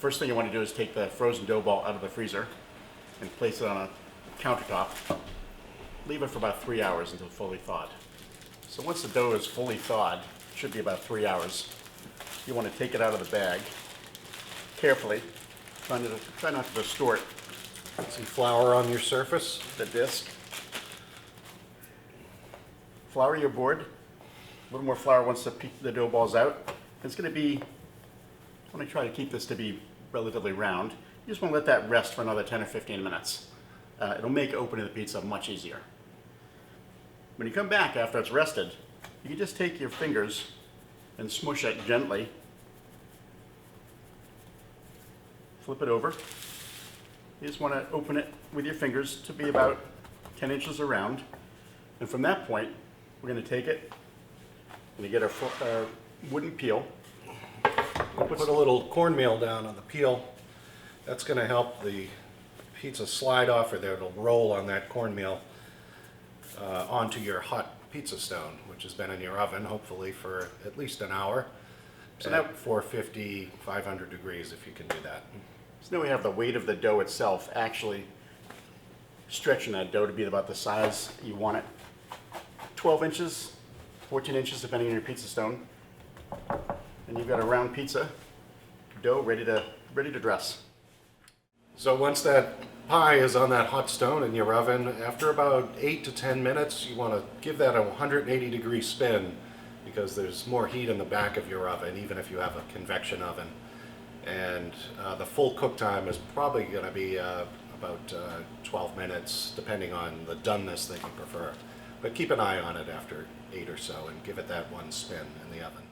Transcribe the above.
First thing you want to do is take the frozen dough ball out of the freezer and place it on a countertop. Leave it for about 3 hours until fully thawed. So once the dough is fully thawed, it should be about 3 hours, you want to take it out of the bag carefully. Try not to distort Some flour on your surface. the disc. Flour your board. A little more flour once the dough ball's out. It's going to be, I want to try to keep this to be relatively round. You just want to let that rest for another 10 or 15 minutes. It'll make opening the pizza much easier. When you come back after it's rested, you can just take your fingers and smush it gently. Flip it over. You just want to open it with your fingers to be about 10 inches around. And from that point, we're going to take it and you get our wooden peel. Put a little cornmeal down on the peel. That's going to help the pizza slide off, or it'll roll on that cornmeal onto your hot pizza stone, which has been in your oven, hopefully for at least an hour. So now 450, 500 degrees if you can do that. So now we have the weight of the dough itself actually stretching that dough to be about the size you want it. 12 inches, 14 inches depending on your pizza stone. And you've got a round pizza dough ready to dress. So once that pie is on that hot stone in your oven, after about 8 to 10 minutes, you want to give that a 180-degree spin, because there's more heat in the back of your oven, even if you have a convection oven. And the full cook time is probably going to be about 12 minutes, depending on the doneness that you prefer. But keep an eye on it after 8 or so and give it that one spin in the oven.